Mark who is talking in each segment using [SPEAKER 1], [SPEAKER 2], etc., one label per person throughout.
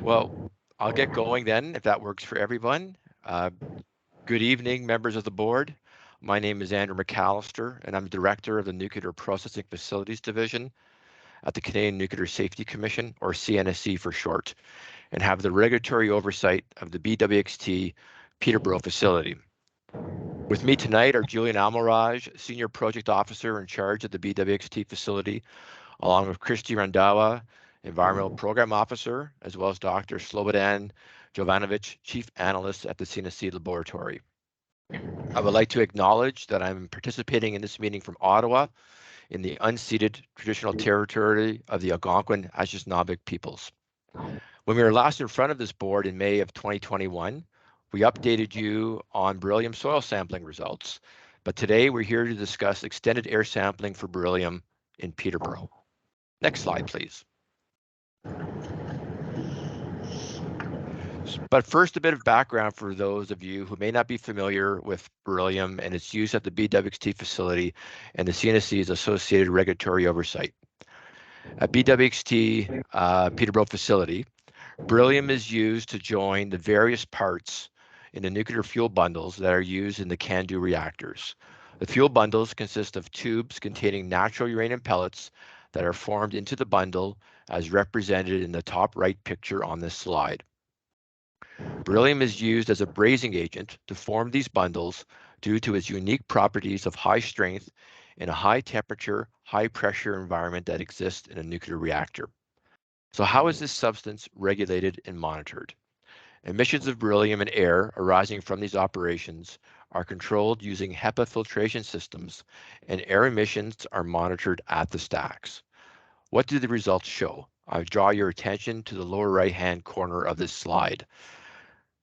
[SPEAKER 1] Well, I'll get going then, if that works for everyone. Good evening, members of the board. My name is Andrew McAllister, and I'm Director of the Nuclear Processing Facilities Division at the Canadian Nuclear Safety Commission, or CNSC for short, and have the regulatory oversight of the BWXT Peterborough facility. With me tonight are Julian Almiraj, Senior Project Officer in charge of the BWXT facility, along with Christy Randawa, Environmental Program Officer, as well as Dr. Slobodan Jovanovic, Chief Analyst at the CNSC Laboratory. I would like to acknowledge that I'm participating in this meeting from Ottawa in the unceded traditional territory of the Algonquin Anishinaabe peoples. When we were last in front of this board in May of 2021, we updated you on beryllium soil sampling results, but today we're here to discuss extended air sampling for beryllium in Peterborough. Next slide, please. But first, a bit of background for those of you who may not be familiar with beryllium and its use at the BWXT facility and the CNSC's associated regulatory oversight. At BWXT Peterborough facility, beryllium is used to join the various parts in the nuclear fuel bundles that are used in the CANDU reactors. The fuel bundles consist of tubes containing natural uranium pellets that are formed into the bundle as represented in the top right picture on this slide. Beryllium is used as a brazing agent to form these bundles due to its unique properties of high strength in a high temperature, high pressure environment that exists in a nuclear reactor. So how is this substance regulated and monitored? Emissions of beryllium and air arising from these operations are controlled using HEPA filtration systems, and air emissions are monitored at the stacks. What do the results show? I draw your attention to the lower right-hand corner of this slide.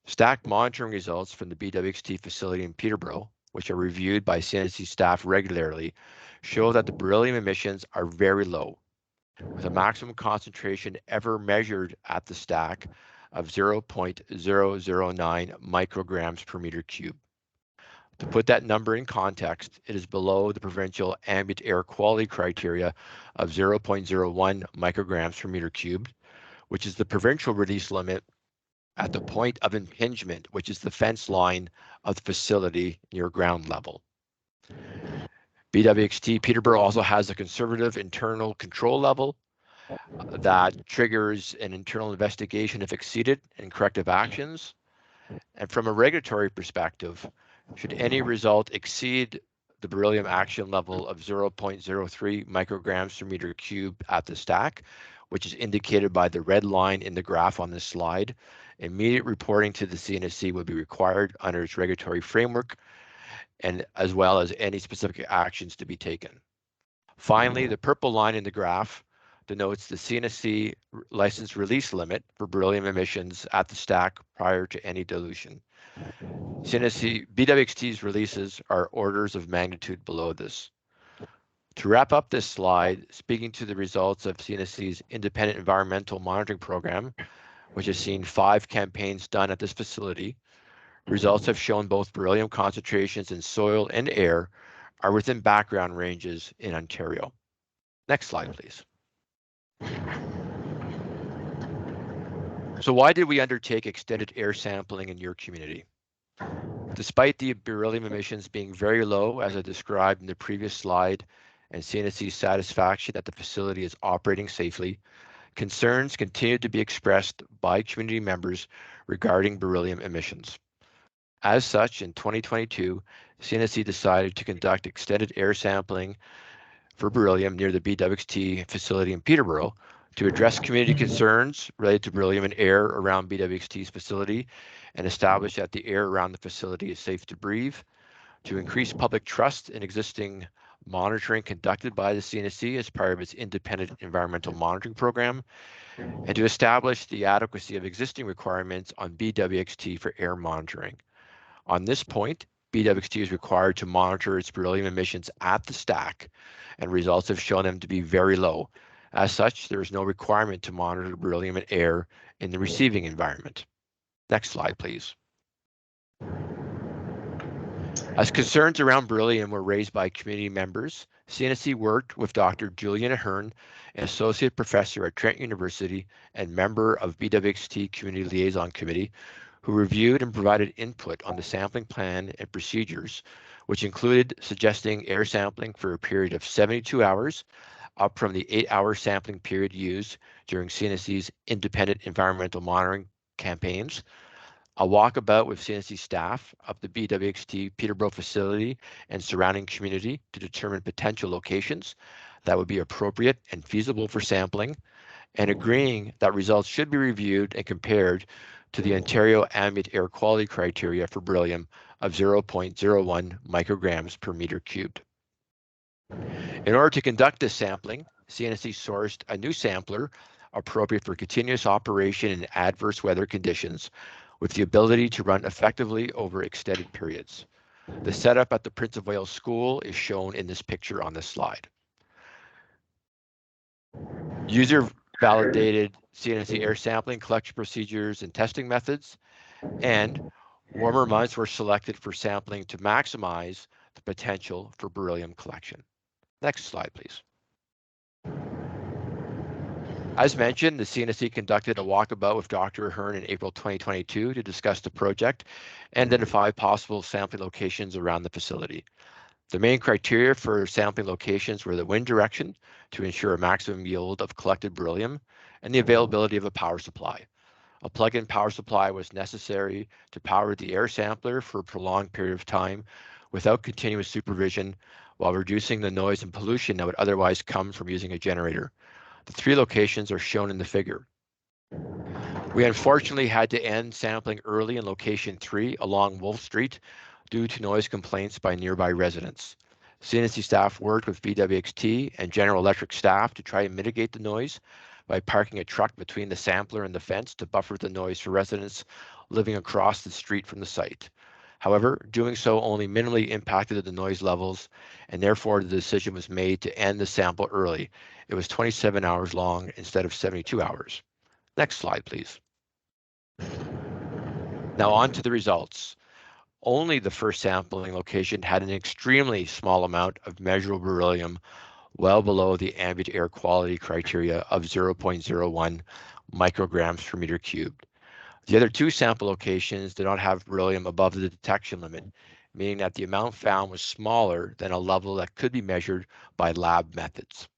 [SPEAKER 1] Stack monitoring results from the BWXT facility in Peterborough, which are reviewed by CNSC staff regularly, show that the beryllium emissions are very low, with a maximum concentration ever measured at the stack of 0.009 micrograms per meter cube. To put that number in context, it is below the provincial ambient air quality criteria of 0.01 micrograms per meter cubed, which is the provincial release limit at the point of impingement, which is the fence line of the facility near ground level. BWXT Peterborough also has a conservative internal control level that triggers an internal investigation if exceeded and corrective actions. And from a regulatory perspective, should any result exceed the beryllium action level of 0.03 micrograms per meter cube at the stack, which is indicated by the red line in the graph on this slide, immediate reporting to the CNSC would be required under its regulatory framework, and as well as any specific actions to be taken. Finally, the purple line in the graph denotes the CNSC license release limit for beryllium emissions at the stack prior to any dilution. CNSC BWXT's releases are orders of magnitude below this. To wrap up this slide, speaking to the results of CNSC's independent environmental monitoring program, which has seen 5 campaigns done at this facility, results have shown both beryllium concentrations in soil and air are within background ranges in Ontario. Next slide, please. So why did we undertake extended air sampling in your community? Despite the beryllium emissions being very low, as I described in the previous slide, and CNSC's satisfaction that the facility is operating safely, concerns continue to be expressed by community members regarding beryllium emissions. As such, in 2022, CNSC decided to conduct extended air sampling for beryllium near the BWXT facility in Peterborough to address community concerns related to beryllium and air around BWXT's facility and establish that the air around the facility is safe to breathe, to increase public trust in existing monitoring conducted by the CNSC as part of its independent environmental monitoring program, and to establish the adequacy of existing requirements on BWXT for air monitoring. On this point, BWXT is required to monitor its beryllium emissions at the stack, and results have shown them to be very low. As such, there is no requirement to monitor beryllium and air in the receiving environment. Next slide, please. As concerns around beryllium were raised by community members, CNSC worked with Dr. Julian Ahern, an associate professor at Trent University and member of BWXT Community Liaison Committee, who reviewed and provided input on the sampling plan and procedures, which included suggesting air sampling for a period of 72 hours, up from the 8-hour sampling period used during CNSC's independent environmental monitoring campaigns, a walkabout with CNSC staff of the BWXT Peterborough facility and surrounding community to determine potential locations that would be appropriate and feasible for sampling, and agreeing that results should be reviewed and compared to the Ontario ambient air quality criteria for beryllium of 0.01 micrograms per meter cubed. In order to conduct this sampling, CNSC sourced a new sampler appropriate for continuous operation in adverse weather conditions with the ability to run effectively over extended periods. The setup at the Prince of Wales School is shown in this picture on this slide. User-validated CNSC air sampling collection procedures and testing methods, and warmer months were selected for sampling to maximize the potential for beryllium collection. Next slide, please. As mentioned, the CNSC conducted a walkabout with Dr. Ahern in April 2022 to discuss the project and identify possible sampling locations around the facility. The main criteria for sampling locations were the wind direction to ensure a maximum yield of collected beryllium and the availability of a power supply. A plug-in power supply was necessary to power the air sampler for a prolonged period of time without continuous supervision while reducing the noise and pollution that would otherwise come from using a generator. The 3 locations are shown in the figure. We unfortunately had to end sampling early in location 3 along Wolf Street due to noise complaints by nearby residents. CNSC staff worked with BWXT and General Electric staff to try and mitigate the noise by parking a truck between the sampler and the fence to buffer the noise for residents living across the street from the site. However, doing so only minimally impacted the noise levels, and therefore the decision was made to end the sample early. It was 27 hours long instead of 72 hours. Next slide, please. Now on to the results. Only the first sampling location had an extremely small amount of measurable beryllium, well below the ambient air quality criteria of 0.01 micrograms per meter cubed. The other 2 sample locations did not have beryllium above the detection limit, meaning that the amount found was smaller than a level that could be measured by lab methods.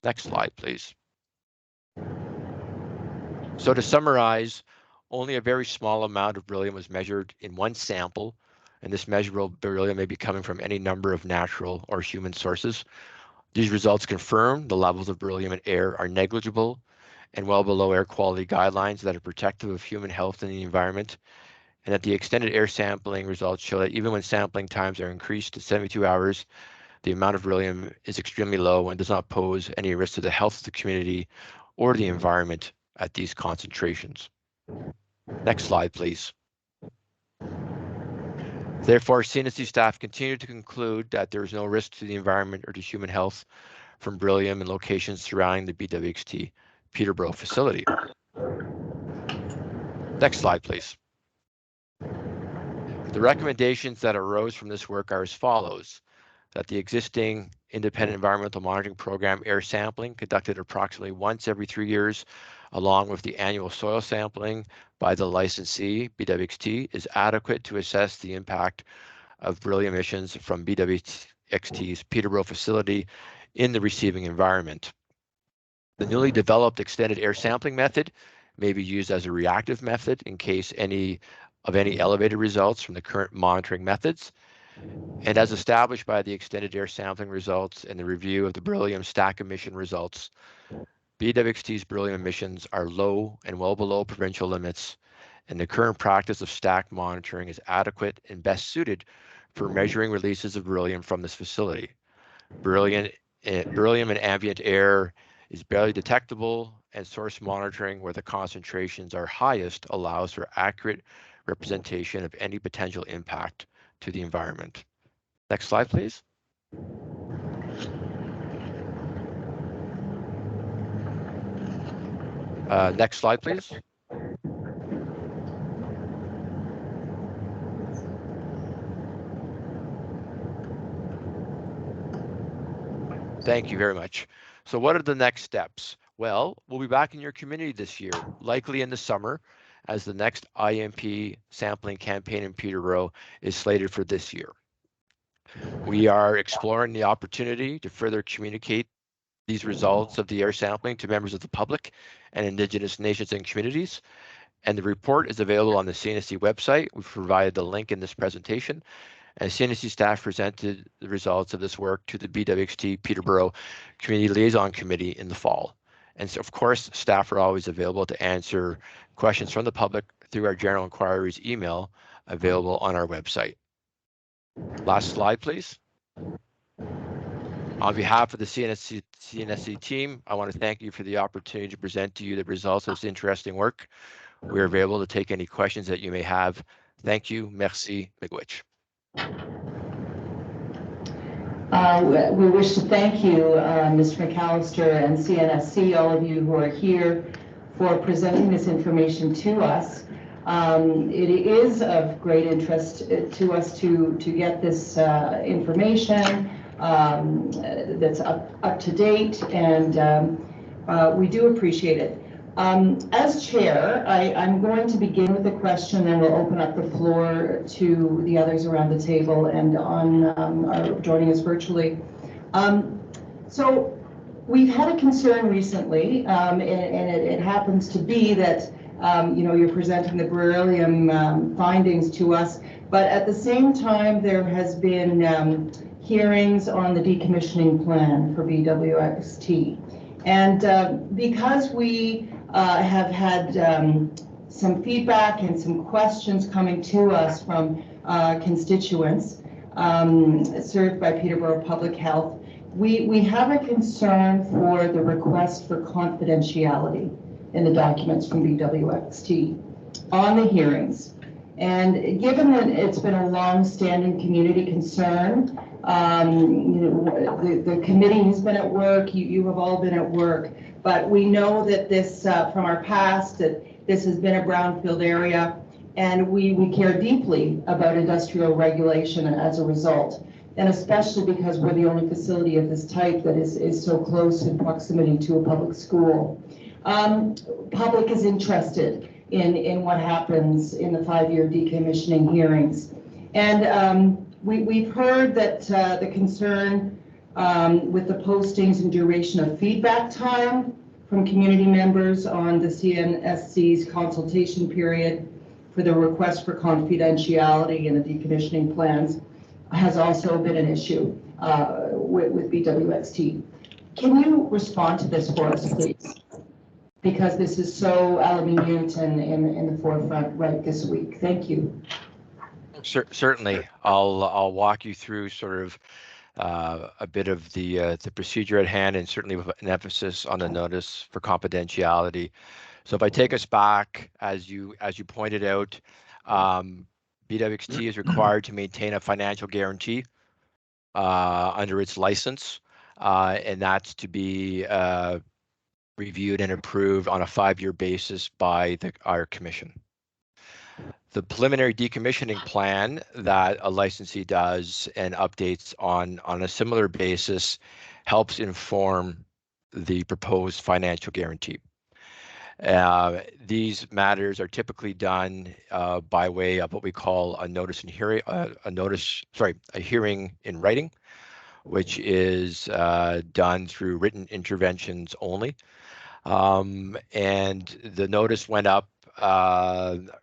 [SPEAKER 1] Next slide, please. So to summarize, only a very small amount of beryllium was measured in one sample, and this measurable beryllium may be coming from any number of natural or human sources. These results confirm the levels of beryllium in air are negligible and well below air quality guidelines that are protective of human health and the environment, and that the extended air sampling results show that even when sampling times are increased to 72 hours, the amount of beryllium is extremely low and does not pose any risk to the health of the community or the environment at these concentrations. Next slide, please. Therefore, CNSC staff continue to conclude that there is no risk to the environment or to human health from beryllium in locations surrounding the BWXT Peterborough facility. Next slide, please. The recommendations that arose from this work are as follows: that the existing independent environmental monitoring program air sampling conducted approximately once every 3 years, along with the annual soil sampling by the licensee, BWXT, is adequate to assess the impact of beryllium emissions from BWXT's Peterborough facility in the receiving environment. The newly developed extended air sampling method may be used as a reactive method in case any elevated results from the current monitoring methods. And as established by the extended air sampling results and the review of the beryllium stack emission results, BWXT's beryllium emissions are low and well below provincial limits, and the current practice of stack monitoring is adequate and best suited for measuring releases of beryllium from this facility. Beryllium in ambient air is barely detectable, and source monitoring where the concentrations are highest allows for accurate representation of any potential impact to the environment. Next slide, please. Next slide, please. Thank you very much. So what are the next steps? Well, we'll be back in your community this year, likely in the summer, as the next IMP sampling campaign in Peterborough is slated for this year. We are exploring the opportunity to further communicate these results of the air sampling to members of the public and Indigenous nations and communities. And the report is available on the CNSC website. We've provided the link in this presentation. And CNSC staff presented the results of this work to the BWXT Peterborough Community Liaison Committee in the fall. And so, of course, staff are always available to answer questions from the public through our general inquiries email available on our website. Last slide, please. On behalf of the CNSC team, I want to thank you for the opportunity to present to you the results of this interesting work. We are available to take any questions that you may have. Thank you. Merci. Miigwech.
[SPEAKER 2] We wish to thank you, Mr. McAllister and CNSC, all of you who are here, for presenting this information to us. It is of great interest to us to get this information that's up to date, and we do appreciate it. As chair, I'm going to begin with a question, and we'll open up the floor to the others around the table and on joining us virtually. So we've had a concern recently, and it happens to be that you're presenting the Beryllium findings to us, but at the same time there has been hearings on the decommissioning plan for BWXT. And because we have had some feedback and some questions coming to us from constituents served by Peterborough Public Health, we have a concern for the request for confidentiality in the documents from BWXT on the hearings. And given that it's been a long-standing community concern, the committee has been at work, you have all been at work, but we know that this, from our past, that this has been a brownfield area, and we care deeply about industrial regulation as a result, and especially because we're the only facility of this type that is so close in proximity to a public school. Public is interested in what happens in the 5-year decommissioning hearings. And we've heard that the concern with the postings and duration of feedback time from community members on the CNSC's consultation period for the request for confidentiality in the decommissioning plans has also been an issue with BWXT. Can you respond to this for us, please? Because this is so minute and in the forefront right this week. Thank you.
[SPEAKER 1] Certainly, I'll walk you through sort of a bit of the procedure at hand, and certainly with an emphasis on the notice for confidentiality. So if I take us back, as you pointed out, BWXT is required to maintain a financial guarantee under its license, and that's to be reviewed and approved on a 5-year basis by our commission. The preliminary decommissioning plan that a licensee does and updates on a similar basis helps inform the proposed financial guarantee. These matters are typically done by way of what we call a notice in hearing, a hearing in writing, which is done through written interventions only. And the notice went up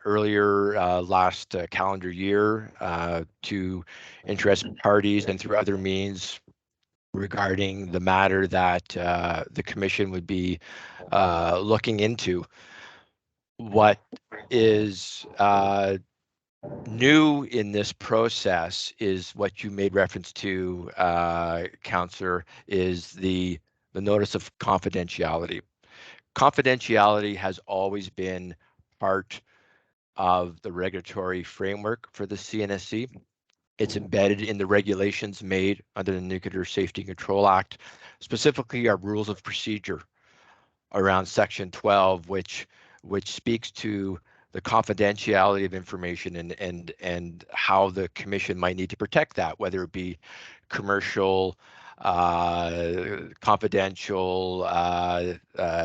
[SPEAKER 1] earlier last calendar year to interested parties and through other means regarding the matter that the commission would be looking into. What is new in this process is what you made reference to, Councillor, is the notice of confidentiality. Confidentiality has always been part of the regulatory framework for the CNSC. It's embedded in the regulations made under the Nuclear Safety and Control Act, specifically our rules of procedure around Section 12, which speaks to the confidentiality of information and how the commission might need to protect that, whether it be commercial confidential,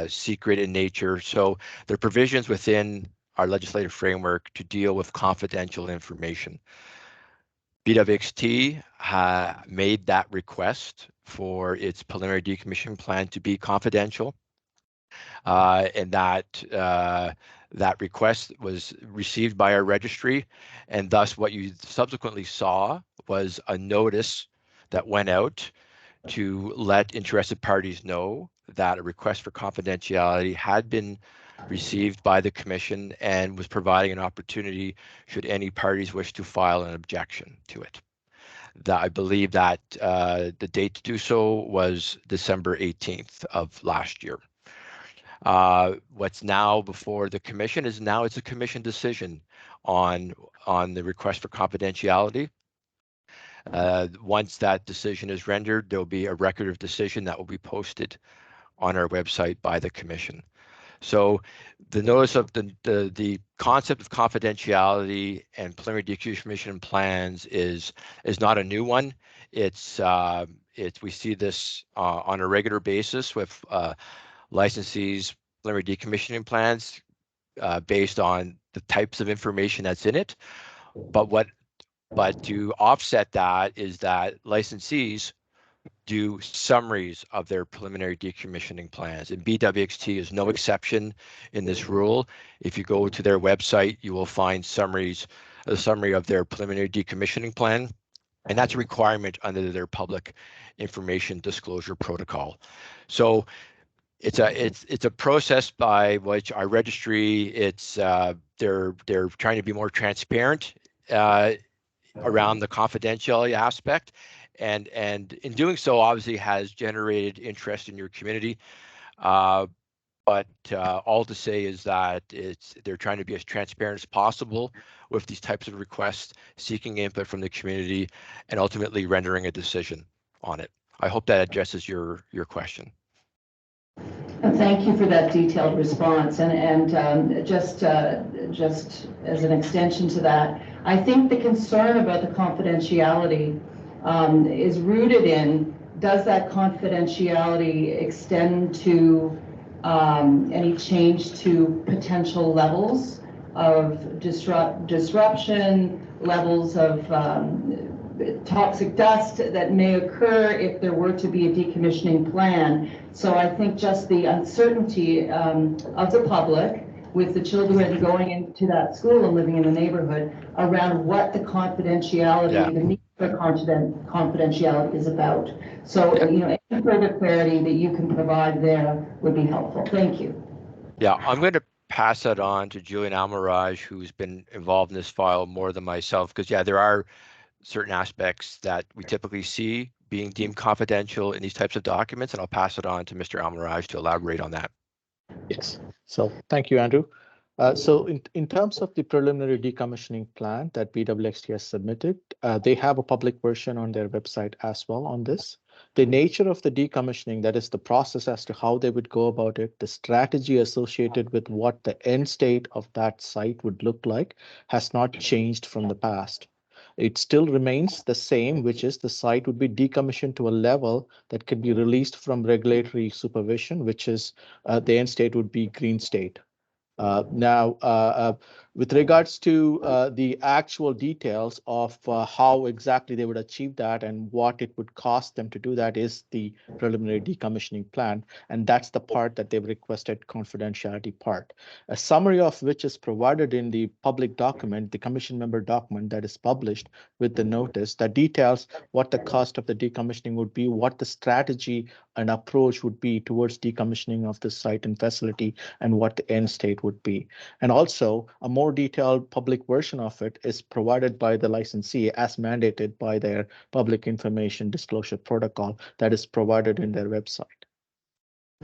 [SPEAKER 1] secret in nature. So there are provisions within our legislative framework to deal with confidential information. BWXT made that request for its preliminary decommissioning plan to be confidential, and that request was received by our registry, and thus what you subsequently saw was a notice that went out to let interested parties know that a request for confidentiality had been received by the commission and was providing an opportunity should any parties wish to file an objection to it. I believe that the date to do so was December 18th of last year. What's now before the commission is now it's a commission decision on the request for confidentiality. Once that decision is rendered, there'll be a record of decision that will be posted on our website by the commission. So the notice of the concept of confidentiality and preliminary decommissioning plans is not a new one. It's we see this on a regular basis with licensees preliminary decommissioning plans based on the types of information that's in it. But to offset that is that licensees do summaries of their preliminary decommissioning plans, and BWXT is no exception in this rule. If you go to their website, you will find a summary of their preliminary decommissioning plan, and that's a requirement under their public information disclosure protocol. So it's a process by which our registry, they're trying to be more transparent around the confidentiality aspect, and in doing so obviously has generated interest in your community, but all to say is that they're trying to be as transparent as possible with these types of requests, seeking input from the community and ultimately rendering a decision on it. I hope that addresses your question.
[SPEAKER 2] Thank you for that detailed response, and just as an extension to that, I think the concern about the confidentiality is rooted in, does that confidentiality extend to any change to potential levels of disruption, levels of toxic dust that may occur if there were to be a decommissioning plan. So I think just the uncertainty of the public with the children going into that school and living in the neighborhood around what the confidentiality, the need for confidentiality is about. So, any further clarity that you can provide there would be helpful. Thank you.
[SPEAKER 1] Yeah, I'm going to pass that on to Julian Almiraj, who's been involved in this file more than myself, because there are certain aspects that we typically see being deemed confidential in these types of documents, and I'll pass it on to Mr. Almiraj to elaborate on that.
[SPEAKER 3] Yes, so thank you, Andrew. So in terms of the preliminary decommissioning plan that BWXT has submitted, they have a public version on their website as well on this. The nature of the decommissioning, that is the process as to how they would go about it, the strategy associated with what the end state of that site would look like, has not changed from the past. It still remains the same, which is the site would be decommissioned to a level that can be released from regulatory supervision, which is the end state would be green state. With regards to the actual details of how exactly they would achieve that and what it would cost them to do that is the preliminary decommissioning plan. And that's the part that they've requested confidentiality part. A summary of which is provided in the public document, the commission member document that is published with the notice that details what the cost of the decommissioning would be, what the strategy and approach would be towards decommissioning of the site and facility, and what the end state would be. And also a more detailed public version of it is provided by the licensee as mandated by their public information disclosure protocol that is provided in their website.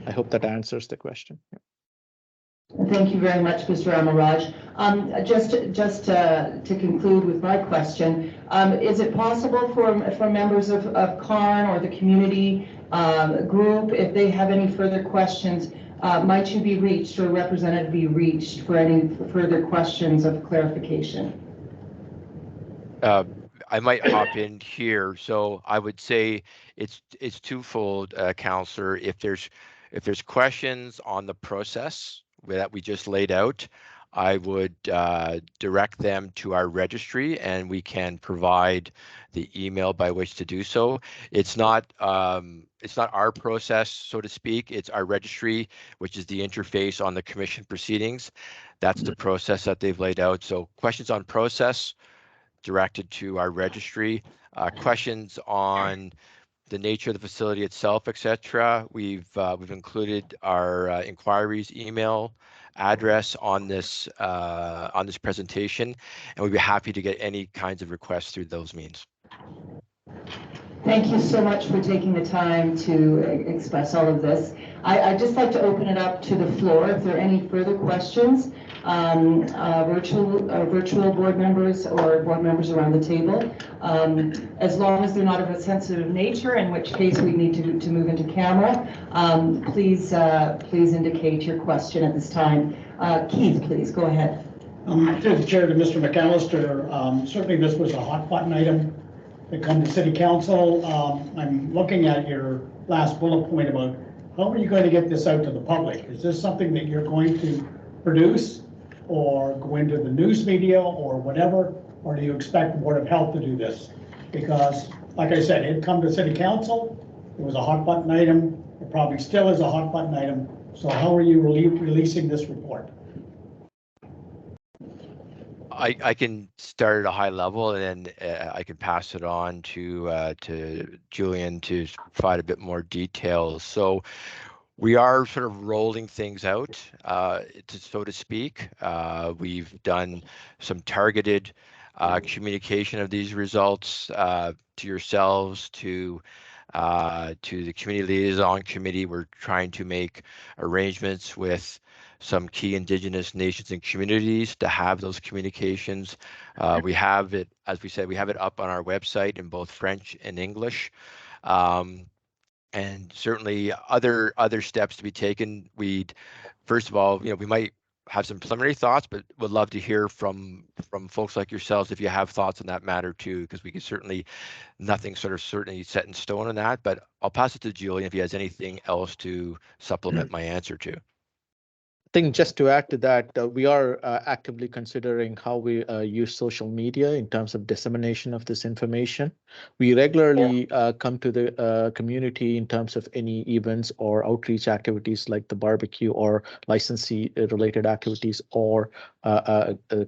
[SPEAKER 3] I hope that answers the question.
[SPEAKER 2] Thank you very much, Mr. Almiraj. Just to conclude with my question, is it possible for members of CARN or the community group, if they have any further questions, might you be reached or a representative be reached for any further questions of clarification?
[SPEAKER 1] I might hop in here. So I would say it's twofold, Counselor. If there's questions on the process that we just laid out, I would direct them to our registry, and we can provide the email by which to do so. It's not our process, so to speak. It's our registry, which is the interface on the commission proceedings. That's the process that they've laid out. So questions on process directed to our registry. Questions on the nature of the facility itself, etc. We've included our inquiries email address on this presentation, and we'd be happy to get any kinds of requests through those means.
[SPEAKER 2] Thank you so much for taking the time to express all of this. I'd just like to open it up to the floor. If there are any further questions, virtual board members or board members around the table, as long as they're not of a sensitive nature, in which case we need to move into camera, please indicate your question at this time. Keith, please, go ahead.
[SPEAKER 4] Through the chair to Mr. McAllister, certainly this was a hot button item to come to City Council. I'm looking at your last bullet point about how are you going to get this out to the public? Is this something that you're going to produce or go into the news media or whatever, or do you expect the Board of Health to do this? Because, like I said, it come to City Council, it was a hot button item, it probably still is a hot button item, so how are you releasing this report?
[SPEAKER 1] I can start at a high level, and then I can pass it on to Julian to provide a bit more details. So we are sort of rolling things out, so to speak. We've done some targeted communication of these results to yourselves, to the Community Liaison Committee. We're trying to make arrangements with some key Indigenous nations and communities to have those communications. We have it, as we said, we have it up on our website in both French and English. And certainly other steps to be taken. First of all, we might have some preliminary thoughts, but would love to hear from folks like yourselves if you have thoughts on that matter too, because we can certainly, nothing sort of certainly set in stone on that, but I'll pass it to Julian if he has anything else to supplement my answer to.
[SPEAKER 3] I think just to add to that, we are actively considering how we use social media in terms of dissemination of this information. We regularly come to the community in terms of any events or outreach activities like the barbecue or licensee related activities or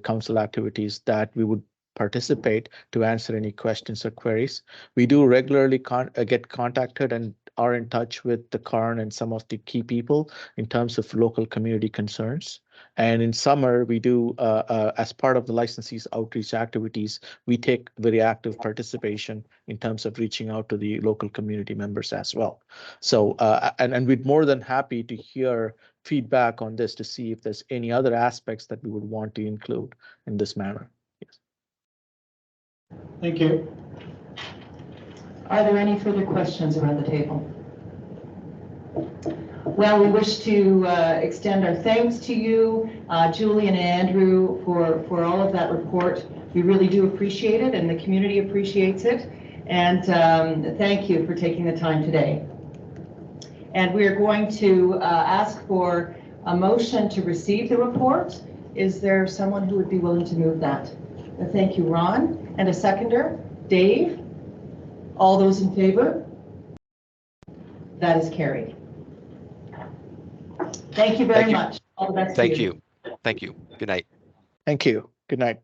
[SPEAKER 3] council activities that we would participate to answer any questions or queries. We do regularly get contacted and are in touch with the CARN and some of the key people in terms of local community concerns. And in summer, we do, as part of the licensees outreach activities, we take very active participation in terms of reaching out to the local community members as well. So, and we'd more than happy to hear feedback on this to see if there's any other aspects that we would want to include in this manner. Yes.
[SPEAKER 4] Thank you.
[SPEAKER 2] Are there any further questions around the table? Well, we wish to extend our thanks to you, Julie and Andrew, for all of that report. We really do appreciate it, and the community appreciates it. And thank you for taking the time today. And we are going to ask for a motion to receive the report. Is there someone who would be willing to move that? Thank you, Ron. And a seconder, Dave. All those in favor? That is carried. Thank you very much. All the best to you.
[SPEAKER 1] Thank you. Good night.
[SPEAKER 3] Thank you. Good night.